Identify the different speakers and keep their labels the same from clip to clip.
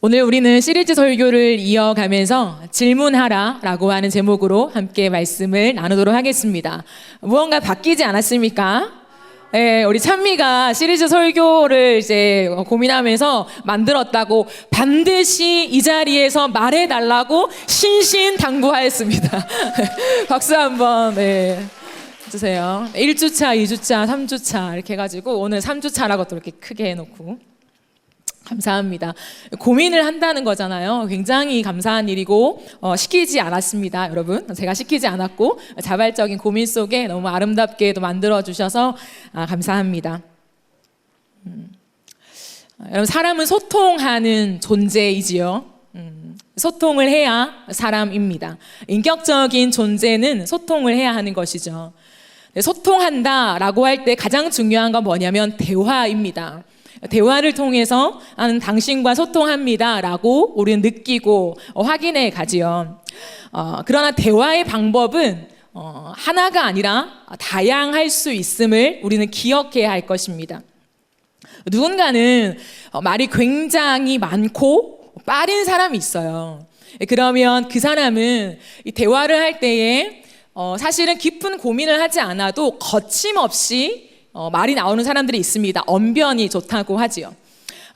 Speaker 1: 오늘 우리는 시리즈 설교를 이어가면서 질문하라 라고 하는 제목으로 함께 말씀을 나누도록 하겠습니다. 무언가 바뀌지 않았습니까? 네, 우리 찬미가 시리즈 설교를 이제 고민하면서 만들었다고 반드시 이 자리에서 말해달라고 신신당부하였습니다. 박수 한번 주세요. 1주차, 2주차, 3주차 이렇게 해가지고 오늘 3주차라고 또 이렇게 크게 해놓고 감사합니다. 고민을 한다는 거잖아요. 굉장히 감사한 일이고 시키지 않았습니다, 여러분. 제가 시키지 않았고 자발적인 고민 속에 너무 아름답게도 만들어주셔서 감사합니다. 여러분, 사람은 소통하는 존재이지요. 소통을 해야 사람입니다. 인격적인 존재는 소통을 해야 하는 것이죠. 소통한다라고 할 때 가장 중요한 건 뭐냐면 대화입니다. 대화를 통해서 나는 당신과 소통합니다 라고 우리는 느끼고 확인해 가지요. 그러나 대화의 방법은 하나가 아니라 다양할 수 있음을 우리는 기억해야 할 것입니다. 누군가는 말이 굉장히 많고 빠른 사람이 있어요. 그러면 그 사람은 이 대화를 할 때에 사실은 깊은 고민을 하지 않아도 거침없이 말이 나오는 사람들이 있습니다. 언변이 좋다고 하지요.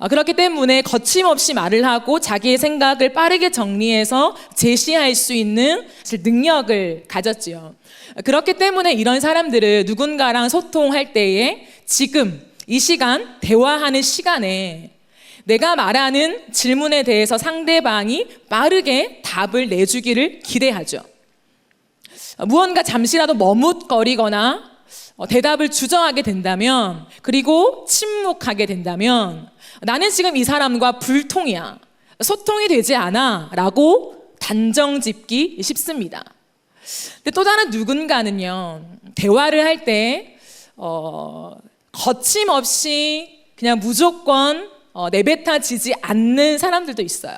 Speaker 1: 그렇기 때문에 거침없이 말을 하고 자기의 생각을 빠르게 정리해서 제시할 수 있는 능력을 가졌지요. 그렇기 때문에 이런 사람들은 누군가랑 소통할 때에 지금 이 시간, 대화하는 시간에 내가 말하는 질문에 대해서 상대방이 빠르게 답을 내주기를 기대하죠. 무언가 잠시라도 머뭇거리거나 대답을 주저하게 된다면, 그리고 침묵하게 된다면 나는 지금 이 사람과 불통이야, 소통이 되지 않아 라고 단정 짓기 쉽습니다. 근데 또 다른 누군가는요, 대화를 할 때 거침없이 그냥 무조건 내뱉어지지 않는 사람들도 있어요.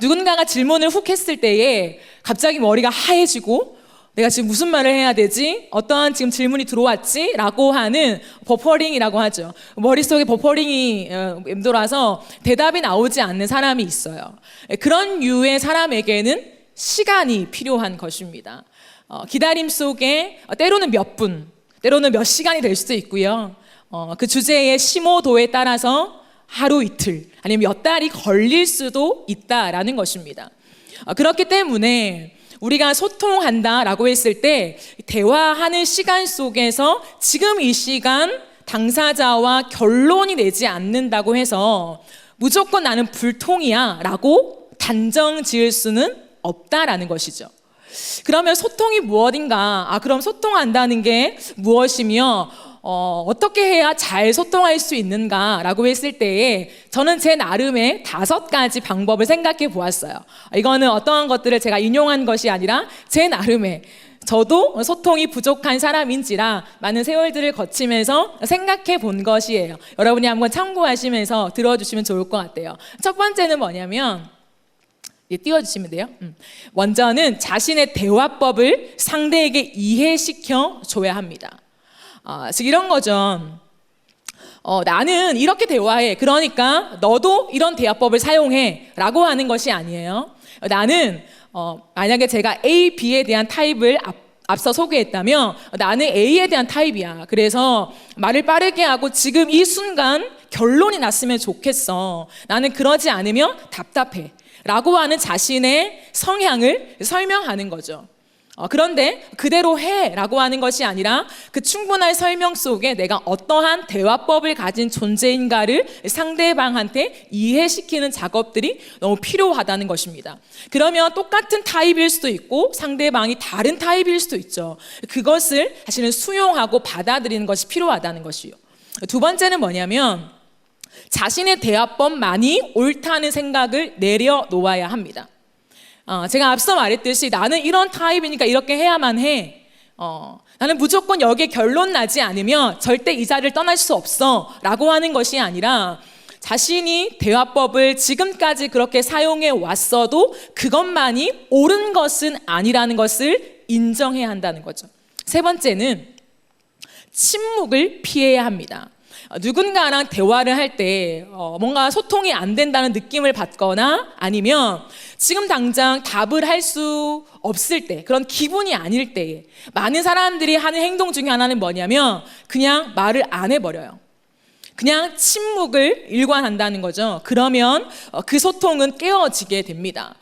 Speaker 1: 누군가가 질문을 훅 했을 때에 갑자기 머리가 하얘지고 내가 지금 무슨 말을 해야 되지? 어떠한 지금 질문이 들어왔지? 라고 하는 버퍼링이라고 하죠. 머릿속에 버퍼링이 맴돌아서 대답이 나오지 않는 사람이 있어요. 그런 류의 사람에게는 시간이 필요한 것입니다. 기다림 속에 때로는 몇 분, 때로는 몇 시간이 될 수도 있고요. 그 주제의 심오도에 따라서 하루 이틀 아니면 몇 달이 걸릴 수도 있다라는 것입니다. 그렇기 때문에 우리가 소통한다라고 했을 때 대화하는 시간 속에서 지금 이 시간 당사자와 결론이 내지 않는다고 해서 무조건 나는 불통이야 라고 단정 지을 수는 없다라는 것이죠. 그러면 소통이 무엇인가? 그럼 소통한다는 게 무엇이며 어떻게 해야 잘 소통할 수 있는가라고 했을 때에 저는 제 나름의 5가지 방법을 생각해 보았어요. 이거는 어떠한 것들을 제가 인용한 것이 아니라 제 나름의, 저도 소통이 부족한 사람인지라 많은 세월들을 거치면서 생각해 본 것이에요. 여러분이 한번 참고하시면서 들어주시면 좋을 것 같아요. 첫 번째는 뭐냐면, 띄워주시면 돼요. 먼저는 자신의 대화법을 상대에게 이해시켜 줘야 합니다. 즉 이런 거죠. 나는 이렇게 대화해, 그러니까 너도 이런 대화법을 사용해 라고 하는 것이 아니에요. 나는 만약에 제가 A, B에 대한 타입을 앞서 소개했다면 나는 A에 대한 타입이야. 그래서 말을 빠르게 하고 지금 이 순간 결론이 났으면 좋겠어. 나는 그러지 않으면 답답해 라고 하는 자신의 성향을 설명하는 거죠. 그런데 그대로 해라고 하는 것이 아니라 그 충분한 설명 속에 내가 어떠한 대화법을 가진 존재인가를 상대방한테 이해시키는 작업들이 너무 필요하다는 것입니다. 그러면 똑같은 타입일 수도 있고 상대방이 다른 타입일 수도 있죠. 그것을 사실은 수용하고 받아들이는 것이 필요하다는 것이요. 두 번째는 뭐냐면 자신의 대화법만이 옳다는 생각을 내려놓아야 합니다. 제가 앞서 말했듯이 나는 이런 타입이니까 이렇게 해야만 해. 나는 무조건 여기에 결론 나지 않으면 절대 이 자리를 떠날 수 없어 라고 하는 것이 아니라 자신이 대화법을 지금까지 그렇게 사용해 왔어도 그것만이 옳은 것은 아니라는 것을 인정해야 한다는 거죠. 세 번째는 침묵을 피해야 합니다. 누군가랑 대화를 할 때 뭔가 소통이 안 된다는 느낌을 받거나 아니면 지금 당장 답을 할 수 없을 때, 그런 기분이 아닐 때에 많은 사람들이 하는 행동 중에 하나는 뭐냐면 그냥 말을 안 해버려요. 그냥 침묵을 일관한다는 거죠. 그러면 그 소통은 깨어지게 됩니다.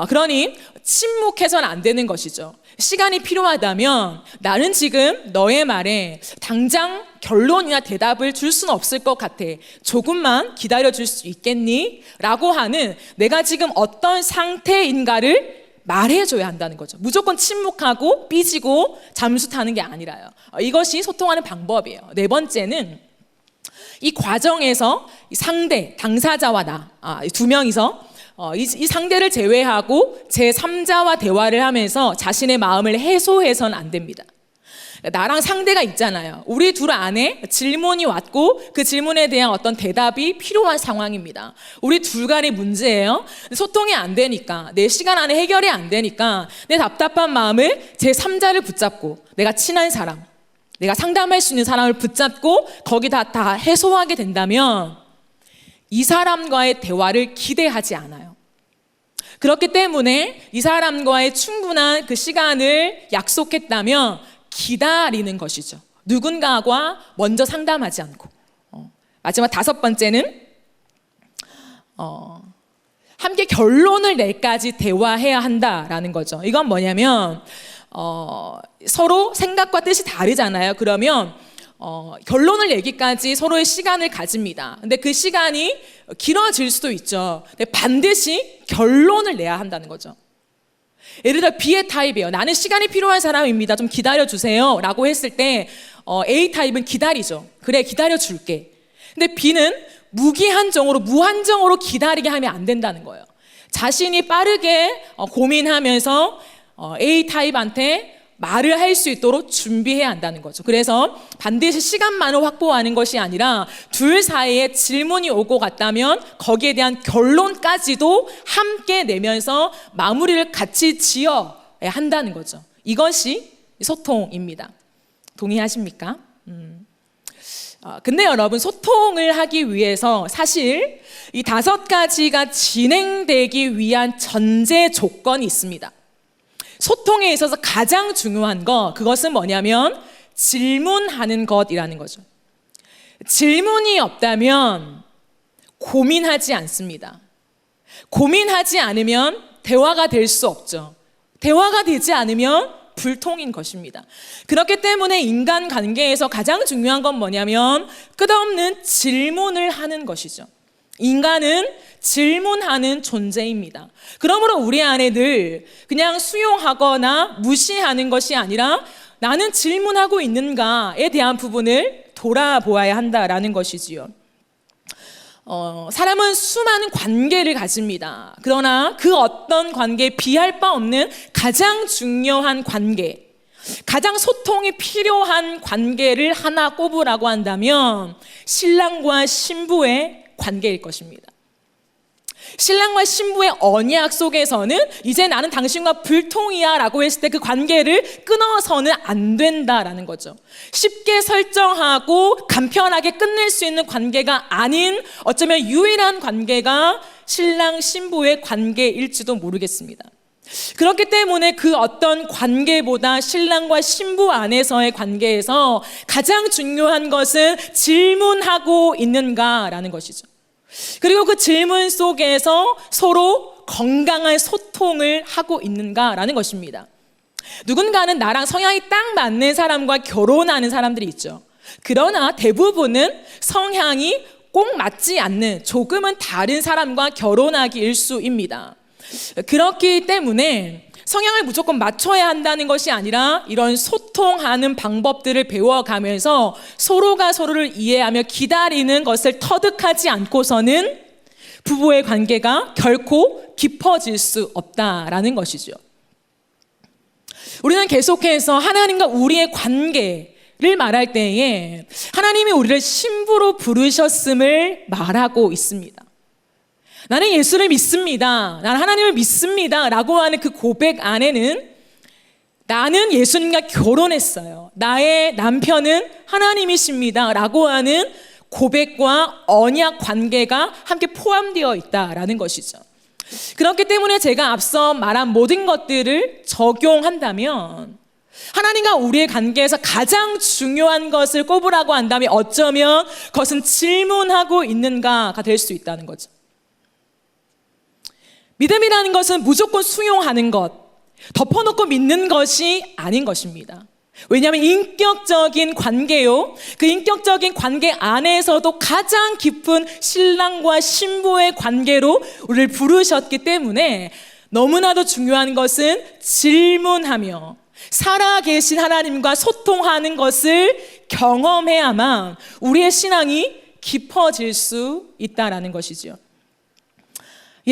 Speaker 1: 그러니 침묵해서는 안 되는 것이죠. 시간이 필요하다면 나는 지금 너의 말에 당장 결론이나 대답을 줄 수는 없을 것 같아. 조금만 기다려줄 수 있겠니? 라고 하는 내가 지금 어떤 상태인가를 말해줘야 한다는 거죠. 무조건 침묵하고 삐지고 잠수 타는 게 아니라요. 이것이 소통하는 방법이에요. 네 번째는 이 과정에서 상대, 당사자와 나, 두 명이서 이 상대를 제외하고 제3자와 대화를 하면서 자신의 마음을 해소해서는 안 됩니다. 나랑 상대가 있잖아요. 우리 둘 안에 질문이 왔고 그 질문에 대한 어떤 대답이 필요한 상황입니다. 우리 둘 간의 문제예요. 소통이 안 되니까, 내 시간 안에 해결이 안 되니까 내 답답한 마음을 제3자를 붙잡고, 내가 친한 사람, 내가 상담할 수 있는 사람을 붙잡고 거기다 다 해소하게 된다면 이 사람과의 대화를 기대하지 않아요. 그렇기 때문에 이 사람과의 충분한 그 시간을 약속했다면 기다리는 것이죠. 누군가와 먼저 상담하지 않고. 마지막 다섯 번째는 함께 결론을 낼까지 대화해야 한다라는 거죠. 이건 뭐냐면 서로 생각과 뜻이 다르잖아요. 그러면 결론을 내기까지 서로의 시간을 가집니다. 근데 그 시간이 길어질 수도 있죠. 근데 반드시 결론을 내야 한다는 거죠. 예를 들어 B의 타입이에요. 나는 시간이 필요한 사람입니다. 좀 기다려주세요 라고 했을 때 A 타입은 기다리죠. 그래, 기다려줄게. 근데 B는 무한정으로 기다리게 하면 안 된다는 거예요. 자신이 빠르게 고민하면서 A 타입한테 말을 할 수 있도록 준비해야 한다는 거죠. 그래서 반드시 시간만을 확보하는 것이 아니라 둘 사이에 질문이 오고 갔다면 거기에 대한 결론까지도 함께 내면서 마무리를 같이 지어야 한다는 거죠. 이것이 소통입니다. 동의하십니까? 근데 여러분, 소통을 하기 위해서 사실 이 5가지가 진행되기 위한 전제 조건이 있습니다. 소통에 있어서 가장 중요한 그것은 뭐냐면 질문하는 것이라는 거죠. 질문이 없다면 고민하지 않습니다. 고민하지 않으면 대화가 될 수 없죠. 대화가 되지 않으면 불통인 것입니다. 그렇기 때문에 인간관계에서 가장 중요한 건 뭐냐면 끝없는 질문을 하는 것이죠. 인간은 질문하는 존재입니다. 그러므로 우리 안에 늘 그냥 수용하거나 무시하는 것이 아니라 나는 질문하고 있는가에 대한 부분을 돌아보아야 한다라는 것이지요. 사람은 수많은 관계를 가집니다. 그러나 그 어떤 관계에 비할 바 없는 가장 중요한 관계, 가장 소통이 필요한 관계를 하나 꼽으라고 한다면 신랑과 신부의 관계일 것입니다. 신랑과 신부의 언약 속에서는 이제 나는 당신과 불통이야 라고 했을 때 그 관계를 끊어서는 안 된다라는 거죠. 쉽게 설정하고 간편하게 끝낼 수 있는 관계가 아닌 어쩌면 유일한 관계가 신랑 신부의 관계일지도 모르겠습니다. 그렇기 때문에 그 어떤 관계보다 신랑과 신부 안에서의 관계에서 가장 중요한 것은 질문하고 있는가라는 것이죠. 그리고 그 질문 속에서 서로 건강한 소통을 하고 있는가라는 것입니다. 누군가는 나랑 성향이 딱 맞는 사람과 결혼하는 사람들이 있죠. 그러나 대부분은 성향이 꼭 맞지 않는 조금은 다른 사람과 결혼하기 일쑤입니다. 그렇기 때문에 성향을 무조건 맞춰야 한다는 것이 아니라 이런 소통하는 방법들을 배워가면서 서로가 서로를 이해하며 기다리는 것을 터득하지 않고서는 부부의 관계가 결코 깊어질 수 없다라는 것이죠. 우리는 계속해서 하나님과 우리의 관계를 말할 때에 하나님이 우리를 신부로 부르셨음을 말하고 있습니다. 나는 예수를 믿습니다. 나는 하나님을 믿습니다. 라고 하는 그 고백 안에는 나는 예수님과 결혼했어요. 나의 남편은 하나님이십니다. 라고 하는 고백과 언약 관계가 함께 포함되어 있다라는 것이죠. 그렇기 때문에 제가 앞서 말한 모든 것들을 적용한다면 하나님과 우리의 관계에서 가장 중요한 것을 꼽으라고 한다면 어쩌면 그것은 질문하고 있는가가 될 수 있다는 거죠. 믿음이라는 것은 무조건 수용하는 것, 덮어놓고 믿는 것이 아닌 것입니다. 왜냐하면 인격적인 관계요, 그 인격적인 관계 안에서도 가장 깊은 신랑과 신부의 관계로 우리를 부르셨기 때문에 너무나도 중요한 것은 질문하며 살아계신 하나님과 소통하는 것을 경험해야만 우리의 신앙이 깊어질 수 있다는 것이죠.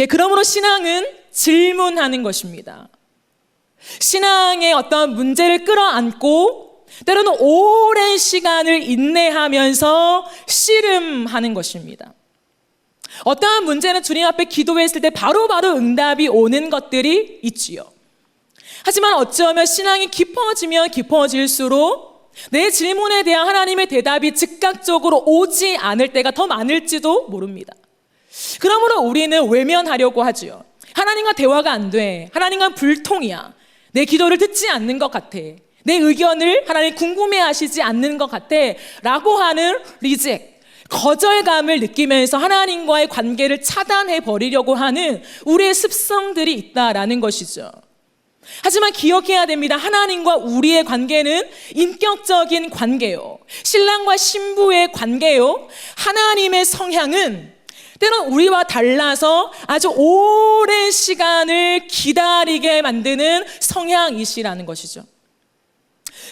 Speaker 1: 그러므로 신앙은 질문하는 것입니다. 신앙의 어떤 문제를 끌어안고 때로는 오랜 시간을 인내하면서 씨름하는 것입니다. 어떠한 문제는 주님 앞에 기도했을 때 바로바로 응답이 오는 것들이 있지요. 하지만 어쩌면 신앙이 깊어지면 깊어질수록 내 질문에 대한 하나님의 대답이 즉각적으로 오지 않을 때가 더 많을지도 모릅니다. 그러므로 우리는 외면하려고 하죠. 하나님과 대화가 안 돼. 하나님과 불통이야. 내 기도를 듣지 않는 것 같아. 내 의견을 하나님 궁금해하시지 않는 것 같아. 라고 하는 리젝, 거절감을 느끼면서 하나님과의 관계를 차단해 버리려고 하는 우리의 습성들이 있다라는 것이죠. 하지만 기억해야 됩니다. 하나님과 우리의 관계는 인격적인 관계요, 신랑과 신부의 관계요, 하나님의 성향은 때론 우리와 달라서 아주 오랜 시간을 기다리게 만드는 성향이시라는 것이죠.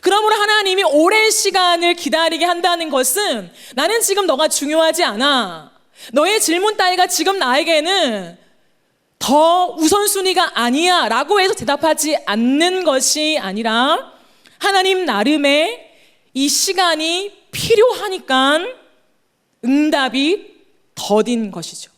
Speaker 1: 그러므로 하나님이 오랜 시간을 기다리게 한다는 것은 나는 지금 너가 중요하지 않아, 너의 질문 따위가 지금 나에게는 더 우선순위가 아니야 라고 해서 대답하지 않는 것이 아니라 하나님 나름의 이 시간이 필요하니까 응답이 더딘 것이죠.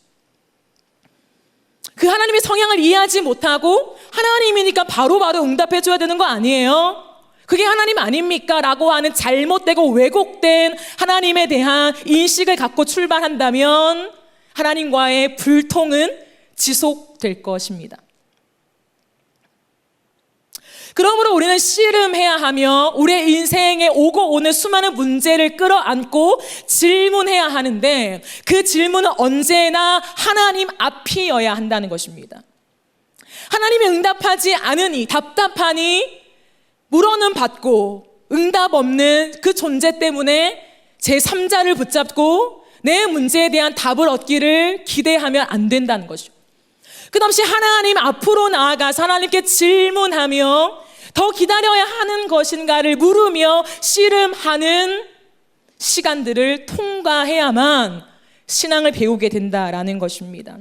Speaker 1: 그 하나님의 성향을 이해하지 못하고 하나님이니까 바로바로 응답해 줘야 되는 거 아니에요? 그게 하나님 아닙니까? 라고 하는 잘못되고 왜곡된 하나님에 대한 인식을 갖고 출발한다면 하나님과의 불통은 지속될 것입니다. 그러므로 우리는 씨름해야 하며 우리의 인생에 오고 오는 수많은 문제를 끌어안고 질문해야 하는데 그 질문은 언제나 하나님 앞이어야 한다는 것입니다. 하나님이 응답하지 않으니 답답하니 물어는 받고 응답 없는 그 존재 때문에 제3자를 붙잡고 내 문제에 대한 답을 얻기를 기대하면 안 된다는 것이죠. 끝없이 하나님 앞으로 나아가서 하나님께 질문하며 더 기다려야 하는 것인가를 물으며 씨름하는 시간들을 통과해야만 신앙을 배우게 된다라는 것입니다.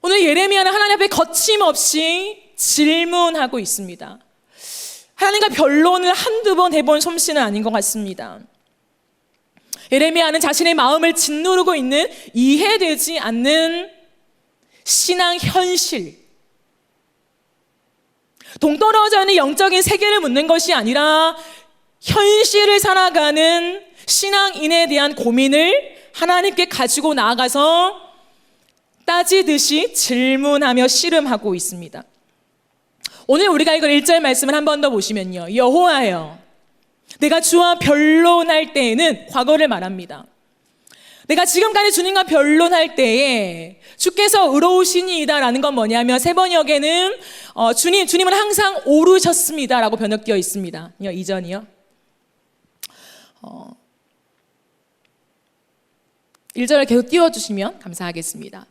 Speaker 1: 오늘 예레미야는 하나님 앞에 거침없이 질문하고 있습니다. 하나님과 변론을 한두 번 해본 솜씨는 아닌 것 같습니다. 예레미야는 자신의 마음을 짓누르고 있는 이해되지 않는 신앙 현실, 동떨어져 있는 영적인 세계를 묻는 것이 아니라 현실을 살아가는 신앙인에 대한 고민을 하나님께 가지고 나아가서 따지듯이 질문하며 씨름하고 있습니다. 오늘 우리가 이걸 1절 말씀을 한 번 더 보시면요, 여호와여, 내가 주와 변론할 때에는 과거를 말합니다. 내가 지금까지 주님과 변론할 때에 주께서 의로우시니이다라는 건 뭐냐면 세 번역에는 주님은 항상 옳으셨습니다 라고 번역되어 있습니다. 2전이요. 1절을 계속 띄워주시면 감사하겠습니다.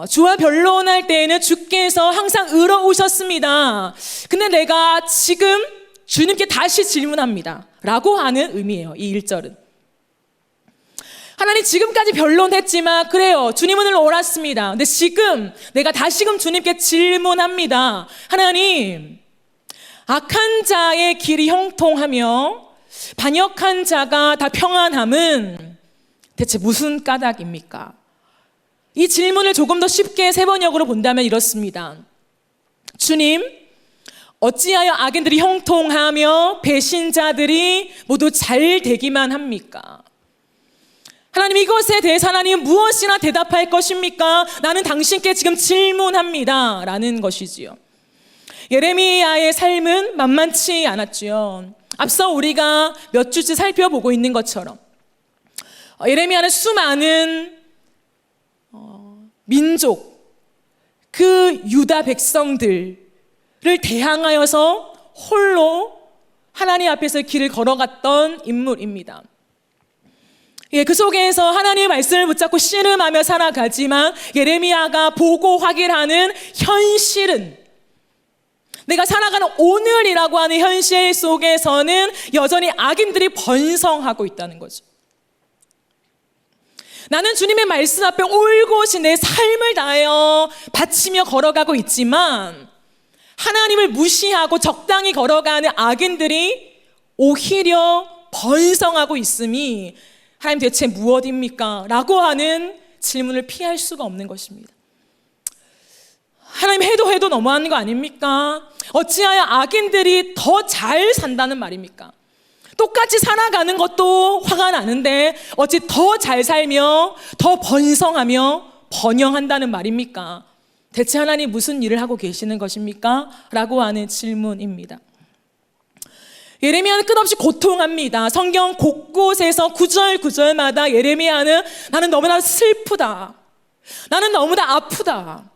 Speaker 1: 주와 변론할 때에는 주께서 항상 의로우셨습니다. 근데 내가 지금 주님께 다시 질문합니다 라고 하는 의미예요. 이 1절은. 하나님 지금까지 변론했지만 그래요, 주님은 옳았습니다. 근데 지금 내가 다시금 주님께 질문합니다. 하나님, 악한 자의 길이 형통하며 반역한 자가 다 평안함은 대체 무슨 까닭입니까? 이 질문을 조금 더 쉽게 세 번역으로 본다면 이렇습니다. 주님, 어찌하여 악인들이 형통하며 배신자들이 모두 잘 되기만 합니까? 하나님, 이것에 대해서 하나님 무엇이나 대답할 것입니까? 나는 당신께 지금 질문합니다 라는 것이지요. 예레미야의 삶은 만만치 않았지요. 앞서 우리가 몇 주째 살펴보고 있는 것처럼 예레미야는 수많은 민족, 그 유다 백성들을 대항하여서 홀로 하나님 앞에서 길을 걸어갔던 인물입니다. 그 속에서 하나님의 말씀을 붙잡고 씨름하며 살아가지만 예레미야가 보고 확인하는 현실은, 내가 살아가는 오늘이라고 하는 현실 속에서는 여전히 악인들이 번성하고 있다는 거죠. 나는 주님의 말씀 앞에 올곧이 내 삶을 다하여 바치며 걸어가고 있지만 하나님을 무시하고 적당히 걸어가는 악인들이 오히려 번성하고 있음이 하나님 대체 무엇입니까? 라고 하는 질문을 피할 수가 없는 것입니다. 하나님 해도 너무하는 거 아닙니까? 어찌하여 악인들이 더 잘 산다는 말입니까? 똑같이 살아가는 것도 화가 나는데 어찌 더 잘 살며 더 번성하며 번영한다는 말입니까? 대체 하나님 무슨 일을 하고 계시는 것입니까? 라고 하는 질문입니다. 예레미야는 끝없이 고통합니다. 성경 곳곳에서 구절마다 예레미야는 나는 너무나 슬프다, 나는 너무나 아프다,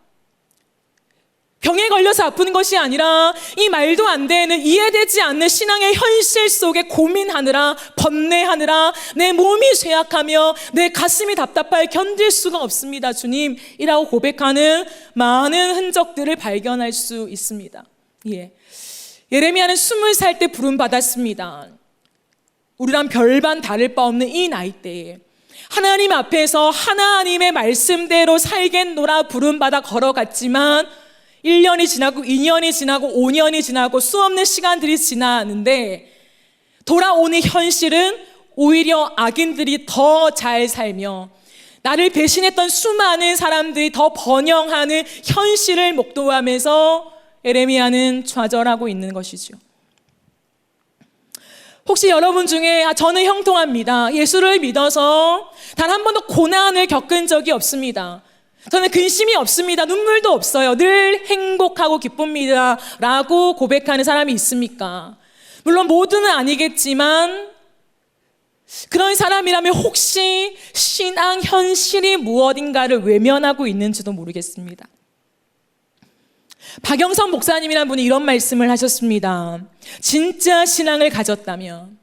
Speaker 1: 병에 걸려서 아픈 것이 아니라 이 말도 안 되는, 이해되지 않는 신앙의 현실 속에 고민하느라, 번뇌하느라 내 몸이 쇠약하며 내 가슴이 답답하여 견딜 수가 없습니다, 주님 이라고 고백하는 많은 흔적들을 발견할 수 있습니다. 예레미야는 20살 때 부름받았습니다. 우리랑 별반 다를 바 없는 이 나이대에 하나님 앞에서 하나님의 말씀대로 살겠노라 부름받아 걸어갔지만 1년이 지나고 2년이 지나고 5년이 지나고 수없는 시간들이 지나는데 돌아오는 현실은 오히려 악인들이 더 잘 살며 나를 배신했던 수많은 사람들이 더 번영하는 현실을 목도하면서 예레미야는 좌절하고 있는 것이죠. 혹시 여러분 중에 저는 형통합니다, 예수를 믿어서 단 한 번도 고난을 겪은 적이 없습니다, 저는 근심이 없습니다, 눈물도 없어요, 늘 행복하고 기쁩니다 라고 고백하는 사람이 있습니까? 물론 모두는 아니겠지만 그런 사람이라면 혹시 신앙 현실이 무엇인가를 외면하고 있는지도 모르겠습니다. 박영선 목사님이라는 분이 이런 말씀을 하셨습니다. 진짜 신앙을 가졌다면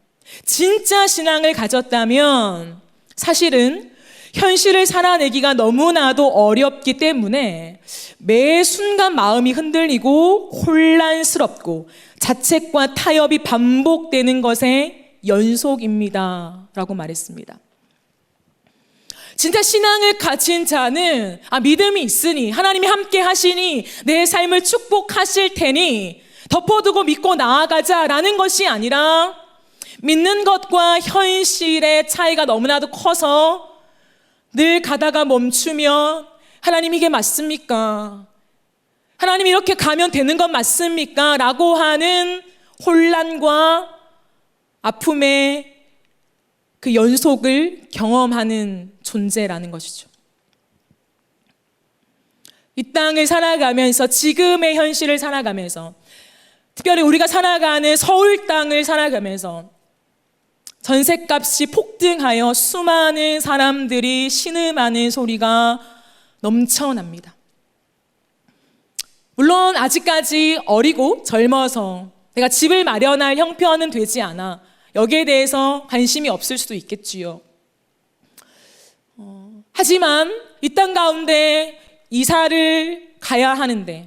Speaker 1: 사실은 현실을 살아내기가 너무나도 어렵기 때문에 매 순간 마음이 흔들리고 혼란스럽고 자책과 타협이 반복되는 것의 연속입니다 라고 말했습니다. 진짜 신앙을 가진 자는 믿음이 있으니 하나님이 함께 하시니 내 삶을 축복하실 테니 덮어두고 믿고 나아가자라는 것이 아니라 믿는 것과 현실의 차이가 너무나도 커서 늘 가다가 멈추며 하나님 이게 맞습니까? 하나님 이렇게 가면 되는 건 맞습니까? 라고 하는 혼란과 아픔의 그 연속을 경험하는 존재라는 것이죠. 이 땅을 살아가면서, 지금의 현실을 살아가면서, 특별히 우리가 살아가는 서울 땅을 살아가면서 전셋값이 폭등하여 수많은 사람들이 신음하는 소리가 넘쳐납니다. 물론 아직까지 어리고 젊어서 내가 집을 마련할 형편은 되지 않아 여기에 대해서 관심이 없을 수도 있겠지요. 하지만 이 땅 가운데 이사를 가야 하는데,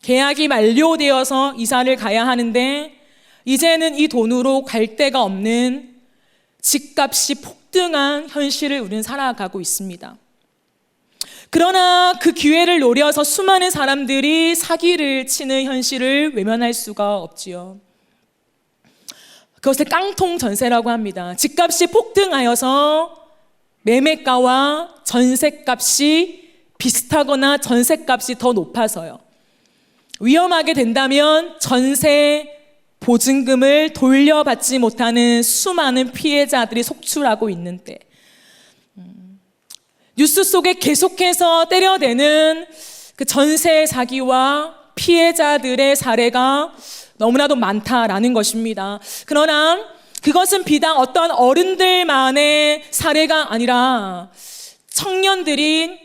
Speaker 1: 계약이 만료되어서 이사를 가야 하는데 이제는 이 돈으로 갈 데가 없는 집값이 폭등한 현실을 우리는 살아가고 있습니다. 그러나 그 기회를 노려서 수많은 사람들이 사기를 치는 현실을 외면할 수가 없지요. 그것을 깡통 전세라고 합니다. 집값이 폭등하여서 매매가와 전세값이 비슷하거나 전세값이 더 높아서요, 위험하게 된다면 전세 보증금을 돌려받지 못하는 수많은 피해자들이 속출하고 있는데, 뉴스 속에 계속해서 때려대는 그 전세 사기와 피해자들의 사례가 너무나도 많다라는 것입니다. 그러나 그것은 비단 어떤 어른들만의 사례가 아니라 청년들이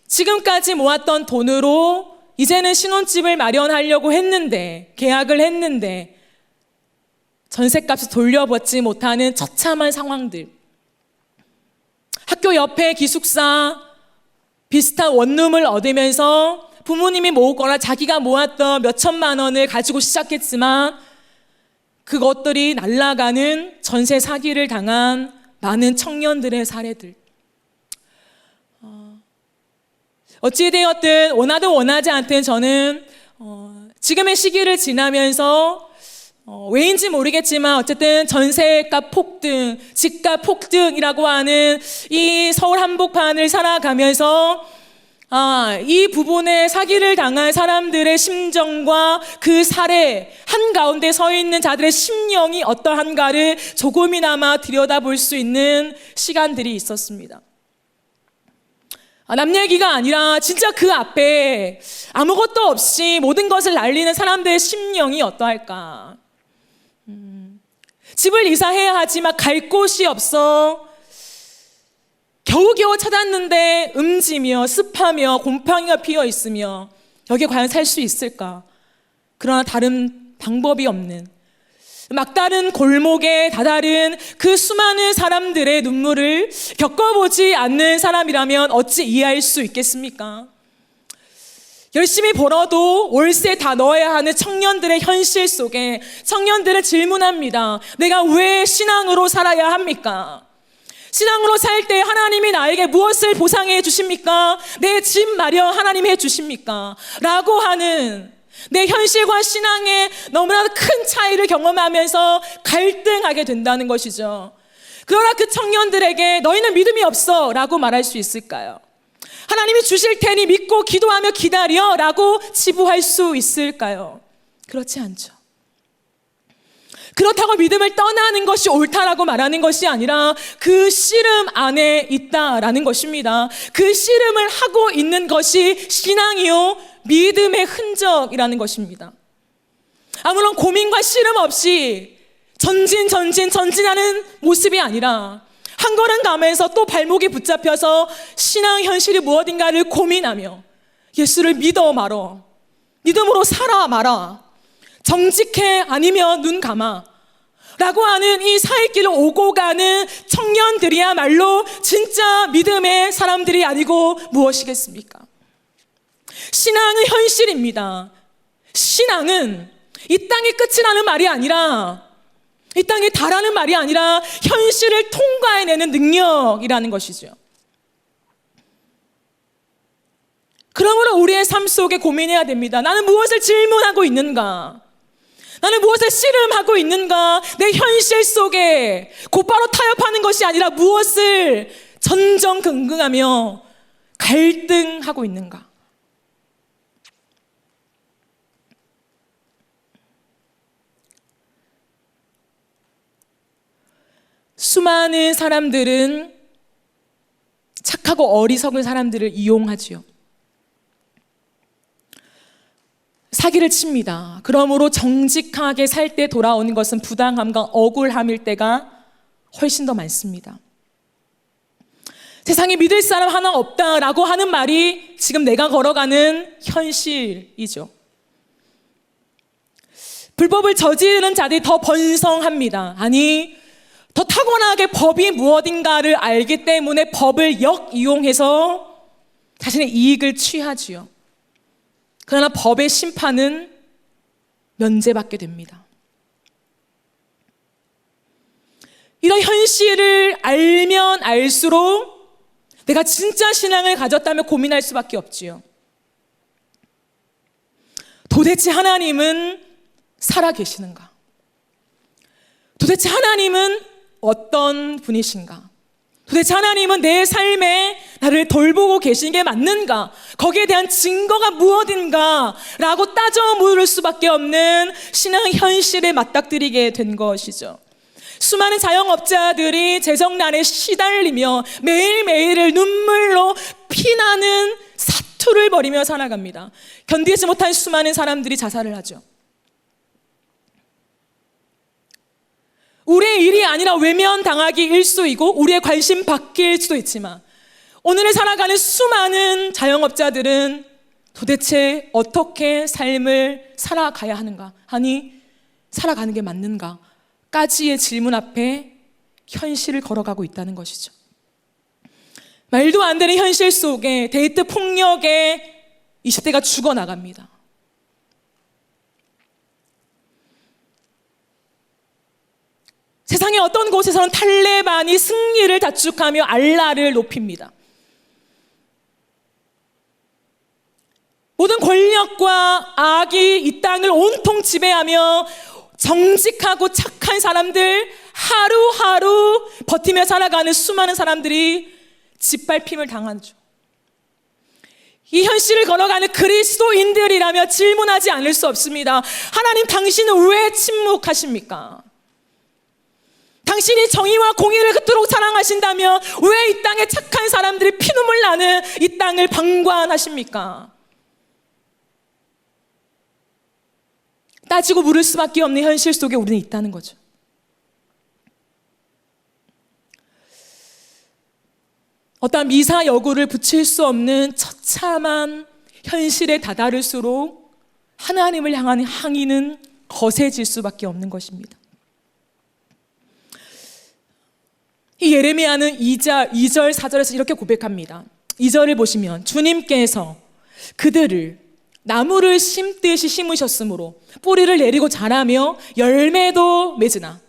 Speaker 1: 지금까지 모았던 돈으로 이제는 신혼집을 마련하려고 했는데, 계약을 했는데 전셋값을 돌려받지 못하는 처참한 상황들, 학교 옆에 기숙사 비슷한 원룸을 얻으면서 부모님이 모으거나 자기가 모았던 몇 천만 원을 가지고 시작했지만 그것들이 날아가는 전세 사기를 당한 많은 청년들의 사례들. 어찌되었든 원하든 원하지 않든 저는 지금의 시기를 지나면서 왜인지 모르겠지만 어쨌든 전세값 폭등, 집값 폭등이라고 하는 이 서울 한복판을 살아가면서 이 부분에 사기를 당한 사람들의 심정과 그 사례 한가운데 서 있는 자들의 심령이 어떠한가를 조금이나마 들여다볼 수 있는 시간들이 있었습니다. 남 얘기가 아니라 진짜 그 앞에 아무것도 없이 모든 것을 날리는 사람들의 심령이 어떠할까. 집을 이사해야 하지만 갈 곳이 없어 겨우겨우 찾았는데 음지며 습하며 곰팡이가 피어 있으며 여기에 과연 살 수 있을까? 그러나 다른 방법이 없는 막다른 골목에 다다른 그 수많은 사람들의 눈물을 겪어보지 않는 사람이라면 어찌 이해할 수 있겠습니까? 열심히 벌어도 월세 다 넣어야 하는 청년들의 현실 속에 청년들은 질문합니다. 내가 왜 신앙으로 살아야 합니까? 신앙으로 살 때 하나님이 나에게 무엇을 보상해 주십니까? 내 집 마련 하나님이 해 주십니까? 라고 하는 내 현실과 신앙의 너무나 큰 차이를 경험하면서 갈등하게 된다는 것이죠. 그러나 그 청년들에게 너희는 믿음이 없어 라고 말할 수 있을까요? 하나님이 주실 테니 믿고 기도하며 기다려 라고 치부할 수 있을까요? 그렇지 않죠. 그렇다고 믿음을 떠나는 것이 옳다라고 말하는 것이 아니라 그 씨름 안에 있다라는 것입니다. 그 씨름을 하고 있는 것이 신앙이요 믿음의 흔적이라는 것입니다. 아무런 고민과 씨름 없이 전진하는 모습이 아니라 한 걸음 가면서 또 발목이 붙잡혀서 신앙 현실이 무엇인가를 고민하며 예수를 믿어 말어, 믿음으로 살아 말아, 정직해 아니면 눈 감아 라고 하는 이 살 길을 오고 가는 청년들이야말로 진짜 믿음의 사람들이 아니고 무엇이겠습니까? 신앙은 현실입니다. 신앙은 이 땅이 끝이라는 말이 아니라, 이 땅이 다라는 말이 아니라 현실을 통과해내는 능력이라는 것이죠. 그러므로 우리의 삶 속에 고민해야 됩니다. 나는 무엇을 질문하고 있는가? 나는 무엇을 씨름하고 있는가? 내 현실 속에 곧바로 타협하는 것이 아니라 무엇을 전전긍긍하며 갈등하고 있는가? 수많은 사람들은 착하고 어리석은 사람들을 이용하지요. 사기를 칩니다. 그러므로 정직하게 살 때 돌아오는 것은 부당함과 억울함일 때가 훨씬 더 많습니다. 세상에 믿을 사람 하나 없다라고 하는 말이 지금 내가 걸어가는 현실이죠. 불법을 저지르는 자들이 더 번성합니다. 아니, 더 타고나게 법이 무엇인가를 알기 때문에 법을 역이용해서 자신의 이익을 취하지요. 그러나 법의 심판은 면제받게 됩니다. 이런 현실을 알면 알수록 내가 진짜 신앙을 가졌다면 고민할 수밖에 없지요. 도대체 하나님은 살아계시는가? 도대체 하나님은 어떤 분이신가? 도대체 하나님은 내 삶에 나를 돌보고 계신 게 맞는가? 거기에 대한 증거가 무엇인가? 라고 따져 물을 수밖에 없는 신앙 현실에 맞닥뜨리게 된 것이죠. 수많은 자영업자들이 재정난에 시달리며 매일매일을 눈물로 피나는 사투를 벌이며 살아갑니다. 견디지 못한 수많은 사람들이 자살을 하죠. 우리의 일이 아니라 외면당하기 일쑤이고 우리의 관심 받기일 수도 있지만 오늘을 살아가는 수많은 자영업자들은 도대체 어떻게 삶을 살아가야 하는가? 아니, 살아가는 게 맞는가? 까지의 질문 앞에 현실을 걸어가고 있다는 것이죠. 말도 안 되는 현실 속에 데이트 폭력에 20대가 죽어나갑니다. 세상의 어떤 곳에서는 탈레반이 승리를 다축하며 알라를 높입니다. 모든 권력과 악이 이 땅을 온통 지배하며 정직하고 착한 사람들, 하루하루 버티며 살아가는 수많은 사람들이 짓밟힘을 당하죠. 이 현실을 걸어가는 그리스도인들이라며 질문하지 않을 수 없습니다. 하나님, 당신은 왜 침묵하십니까? 당신이 정의와 공의를 그토록 사랑하신다면 왜 이 땅에 착한 사람들이 피눈물 나는 이 땅을 방관하십니까? 따지고 물을 수밖에 없는 현실 속에 우리는 있다는 거죠. 어떠한 미사여구를 붙일 수 없는 처참한 현실에 다다를수록 하나님을 향한 항의는 거세질 수밖에 없는 것입니다. 이 예레미야는 2절, 4절에서 이렇게 고백합니다. 2절을 보시면 주님께서 그들을 나무를 심듯이 심으셨으므로 뿌리를 내리고 자라며 열매도 맺으나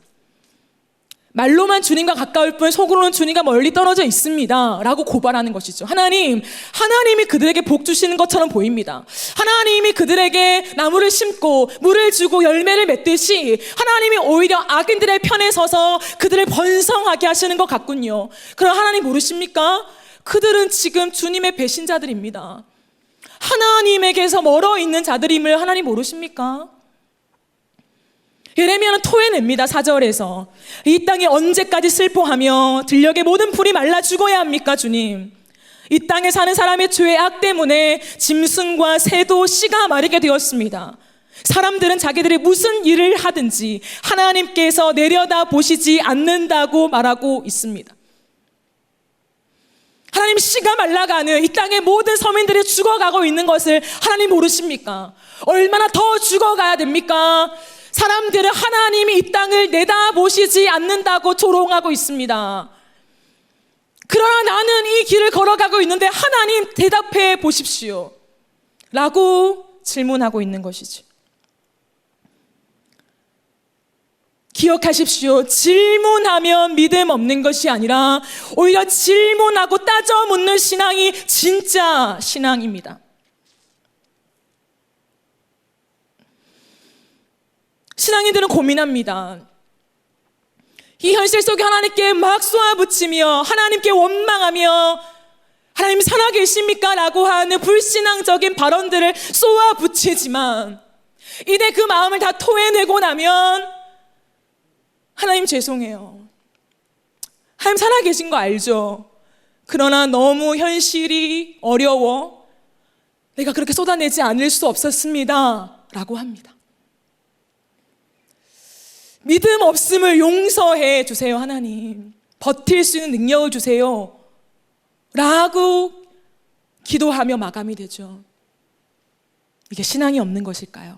Speaker 1: 말로만 주님과 가까울 뿐 속으로는 주님과 멀리 떨어져 있습니다 라고 고발하는 것이죠. 하나님이 그들에게 복 주시는 것처럼 보입니다. 하나님이 그들에게 나무를 심고 물을 주고 열매를 맺듯이 하나님이 오히려 악인들의 편에 서서 그들을 번성하게 하시는 것 같군요. 그럼 하나님 모르십니까? 그들은 지금 주님의 배신자들입니다. 하나님에게서 멀어 있는 자들임을 하나님 모르십니까? 예레미야는 토해냅니다. 4절에서 이 땅에 언제까지 슬퍼하며 들녘의 모든 풀이 말라 죽어야 합니까? 주님, 이 땅에 사는 사람의 죄의 악 때문에 짐승과 새도 씨가 마르게 되었습니다. 사람들은 자기들이 무슨 일을 하든지 하나님께서 내려다 보시지 않는다고 말하고 있습니다. 하나님, 씨가 말라가는 이 땅의 모든 서민들이 죽어가고 있는 것을 하나님 모르십니까? 얼마나 더 죽어가야 됩니까? 사람들은 하나님이 이 땅을 내다보시지 않는다고 조롱하고 있습니다. 그러나 나는 이 길을 걸어가고 있는데 하나님 대답해 보십시오 라고 질문하고 있는 것이죠. 기억하십시오. 질문하면 믿음 없는 것이 아니라 오히려 질문하고 따져 묻는 신앙이 진짜 신앙입니다. 신앙인들은 고민합니다. 이 현실 속에 하나님께 막 쏘아붙이며 하나님께 원망하며 하나님 살아계십니까? 라고 하는 불신앙적인 발언들을 쏘아붙이지만 이내 그 마음을 다 토해내고 나면 하나님 죄송해요. 하나님 살아계신 거 알죠? 그러나 너무 현실이 어려워 내가 그렇게 쏟아내지 않을 수 없었습니다 라고 합니다. 믿음 없음을 용서해 주세요. 하나님, 버틸 수 있는 능력을 주세요 라고 기도하며 마감이 되죠. 이게 신앙이 없는 것일까요?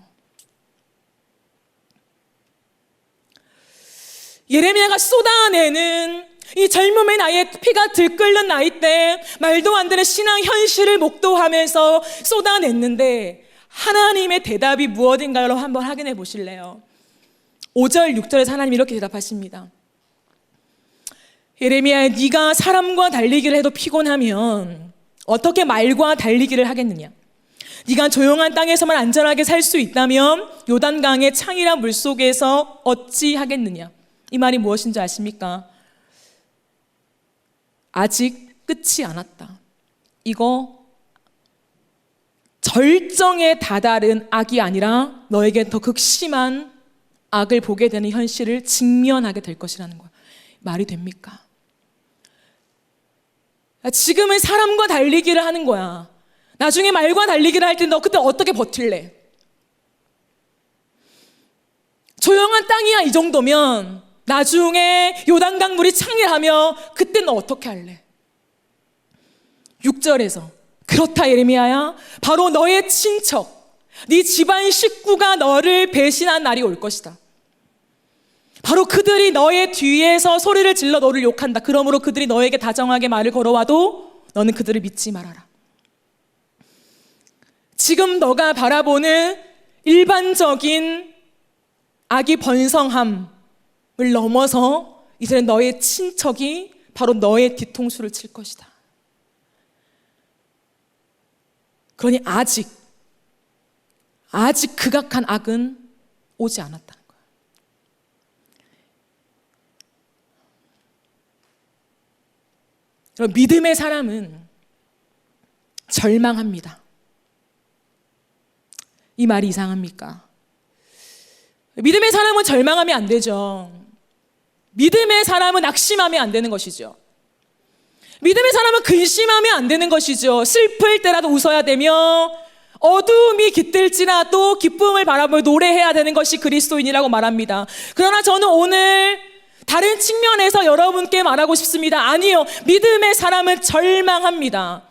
Speaker 1: 예레미야가 쏟아내는 이 젊음의 나이에 피가 들끓는 나이 때 말도 안 되는 신앙 현실을 목도하면서 쏟아냈는데 하나님의 대답이 무엇인가요? 한번 확인해 보실래요? 5절, 6절에서 하나님이 이렇게 대답하십니다. 예레미야야, 네가 사람과 달리기를 해도 피곤하면 어떻게 말과 달리기를 하겠느냐? 네가 조용한 땅에서만 안전하게 살 수 있다면 요단강의 창이란 물속에서 어찌 하겠느냐? 이 말이 무엇인지 아십니까? 아직 끝이 않았다. 이거 절정에 다다른 악이 아니라 너에게 더 극심한 악을 보게 되는 현실을 직면하게 될 것이라는 거야. 말이 됩니까? 지금은 사람과 달리기를 하는 거야. 나중에 말과 달리기를 할 때 너 그때 어떻게 버틸래? 조용한 땅이야 이 정도면 나중에 요단강 물이 창렬하며 그때 너 어떻게 할래? 6절에서 그렇다 예레미야야, 바로 너의 친척, 네 집안 식구가 너를 배신한 날이 올 것이다. 바로 그들이 너의 뒤에서 소리를 질러 너를 욕한다. 그러므로 그들이 너에게 다정하게 말을 걸어와도 너는 그들을 믿지 말아라. 지금 너가 바라보는 일반적인 악이 번성함을 넘어서 이제는 너의 친척이 바로 너의 뒤통수를 칠 것이다. 그러니 아직 극악한 악은 오지 않았다는 거야. 여러분, 믿음의 사람은 절망합니다. 이 말이 이상합니까? 믿음의 사람은 절망하면 안 되죠. 믿음의 사람은 낙심하면 안 되는 것이죠. 믿음의 사람은 근심하면 안 되는 것이죠. 슬플 때라도 웃어야 되며 어둠이 깃들지라도 기쁨을 바라보며 노래해야 되는 것이 그리스도인이라고 말합니다. 그러나 저는 오늘 다른 측면에서 여러분께 말하고 싶습니다. 아니요, 믿음의 사람은 절망합니다.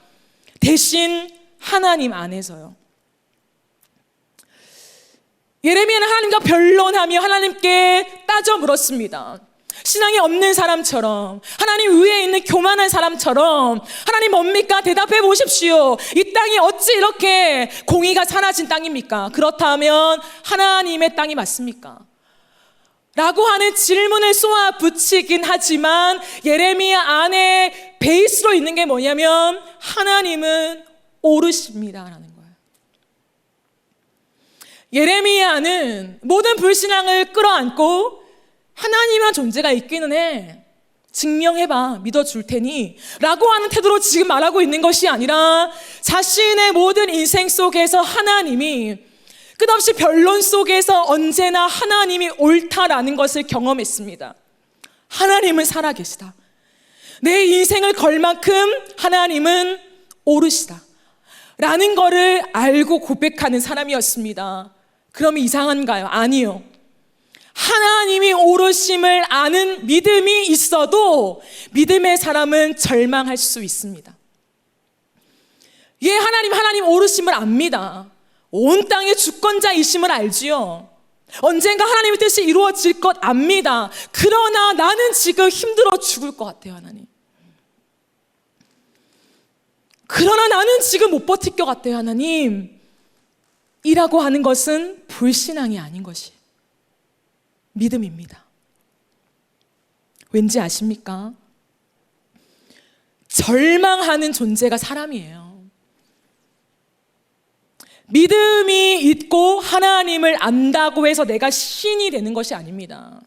Speaker 1: 대신 하나님 안에서요. 예레미야는 하나님과 변론하며 하나님께 따져 물었습니다. 신앙이 없는 사람처럼, 하나님 위에 있는 교만한 사람처럼, 하나님 뭡니까? 대답해 보십시오. 이 땅이 어찌 이렇게 공의가 사라진 땅입니까? 그렇다면 하나님의 땅이 맞습니까? 라고 하는 질문을 쏘아 붙이긴 하지만 예레미야 안에 베이스로 있는 게 뭐냐면 하나님은 오르십니다 라는 거예요. 예레미야는 모든 불신앙을 끌어안고 하나님의 존재가 있기는 해, 증명해봐, 믿어줄 테니 라고 하는 태도로 지금 말하고 있는 것이 아니라 자신의 모든 인생 속에서 하나님이 끝없이 변론 속에서 언제나 하나님이 옳다라는 것을 경험했습니다. 하나님은 살아계시다. 내 인생을 걸 만큼 하나님은 오르시다 라는 거를 알고 고백하는 사람이었습니다. 그러면 이상한가요? 아니요. 하나님이 오르심을 아는 믿음이 있어도 믿음의 사람은 절망할 수 있습니다. 예, 하나님 오르심을 압니다. 온 땅의 주권자이심을 알지요. 언젠가 하나님의 뜻이 이루어질 것 압니다. 그러나 나는 지금 힘들어 죽을 것 같아요, 하나님. 그러나 나는 지금 못 버틸 것 같아요, 하나님. 이라고 하는 것은 불신앙이 아닌 것이 믿음입니다. 왠지 아십니까? 절망하는 존재가 사람이에요. 믿음이 있고 하나님을 안다고 해서 내가 신이 되는 것이 아닙니다.